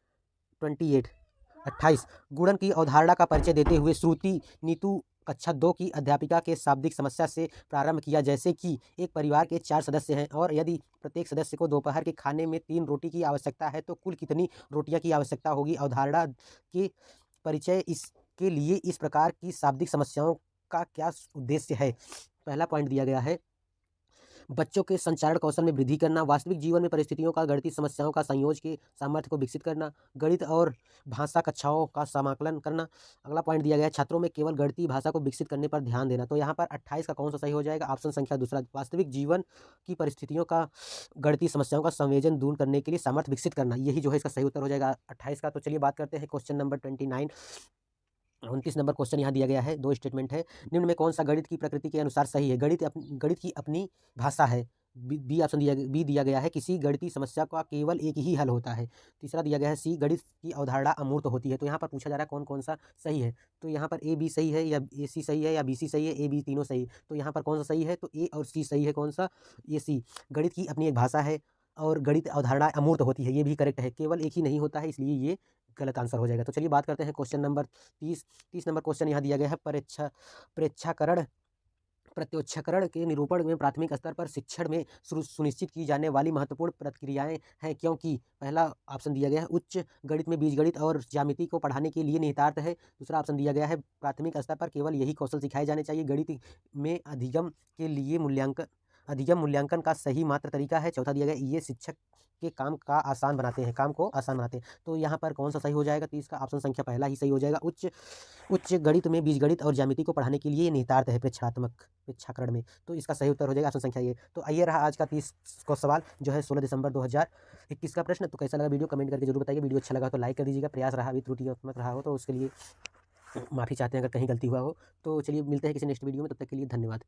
28 गुणन की अवधारणा का परिचय देते हुए श्रुति नीतू कक्षा 2 की अध्यापिका के शाब्दिक समस्या से प्रारंभ किया। जैसे कि एक परिवार के 4 सदस्य हैं और यदि प्रत्येक सदस्य को दोपहर के खाने में 3 रोटी की आवश्यकता है, तो कुल कितनी रोटियां की आवश्यकता होगी? अवधारणा के परिचय इसके लिए इस प्रकार की शाब्दिक समस्याओं का क्या उद्देश्य है? पहला पॉइंट दिया गया है, बच्चों के संचारण कौशल में वृद्धि करना, वास्तविक जीवन में परिस्थितियों का गणितीय समस्याओं का संयोज के सामर्थ्य को विकसित करना, गणित और भाषा कक्षाओं का समाकलन करना। अगला पॉइंट दिया गया है, छात्रों में केवल गणितीय भाषा को विकसित करने पर ध्यान देना। तो यहाँ पर 28 का कौन सा सही हो जाएगा? ऑप्शन संख्या दूसरा, वास्तविक जीवन की परिस्थितियों का गणितीय समस्याओं का संवेदन दूर करने के लिए सामर्थ्य विकसित करना, यही जो है इसका सही उत्तर हो जाएगा 28 का। तो चलिए बात करते हैं क्वेश्चन नंबर 29। 29 नंबर क्वेश्चन यहाँ दिया गया है, दो स्टेटमेंट है। निम्न में कौन सा गणित की प्रकृति के अनुसार सही है? गणित की अपनी भाषा है। बी ऑप्शन बी दिया गया है, किसी गणितीय समस्या का केवल एक ही हल होता है। तीसरा दिया गया है सी, गणित की अवधारणा अमूर्त होती है। तो यहाँ पर पूछा जा रहा है कौन कौन सा सही है। तो यहाँ पर ए बी सही है, या ए सी सही है, या बी सी सही है, ए बी तीनों सही। तो यहाँ पर कौन सा सही है? तो ए और सी सही है। कौन सा? ये सी, गणित की अपनी एक भाषा है और गणित अवधारणा अमूर्त होती है, ये भी करेक्ट है। केवल एक ही नहीं होता है, इसलिए ये गलत आंसर हो जाएगा। तो चलिए बात करते हैं क्वेश्चन नंबर 30। 30 नंबर क्वेश्चन यहाँ दिया गया है, प्रेक्षाकरण प्रत्योक्षकरण के निरूपण में प्राथमिक स्तर पर शिक्षण में सुनिश्चित की जाने वाली महत्वपूर्ण प्रक्रियाएं हैं, क्योंकि पहला ऑप्शन दिया गया है उच्च गणित में बीजगणित और ज्यामिति को पढ़ाने के लिए निहितार्थ है। दूसरा ऑप्शन दिया गया है प्राथमिक स्तर पर केवल यही कौशल सिखाए जाने चाहिए। गणित में अधिगम मूल्यांकन का सही मात्र तरीका है। चौथा दिया गया ये शिक्षक के काम को आसान बनाते हैं। तो यहाँ पर कौन सा सही हो जाएगा? तो इसका ऑप्शन संख्या पहला ही सही हो जाएगा। उच्च गणित में बीजगणित और ज्यामिति को पढ़ाने के लिए ये निहितार्थ है प्रेक्षाकरण में। तो इसका सही उत्तर हो जाएगा ऑप्शन संख्या ये। तो आइए रहा आज का 30 को सवाल, जो है 16 दिसंबर 2021 का प्रश्न। तो कैसा लगा वीडियो कमेंट करके जरूर बताइए। वीडियो अच्छा लगा तो लाइक कर दीजिएगा। प्रयास रहा अभी त्रुटियात्मक रहा हो तो उसके लिए माफ़ी चाहते हैं अगर कहीं गलती हुआ हो। तो चलिए मिलते हैं किसी नेक्स्ट वीडियो में, तब तक के लिए धन्यवाद।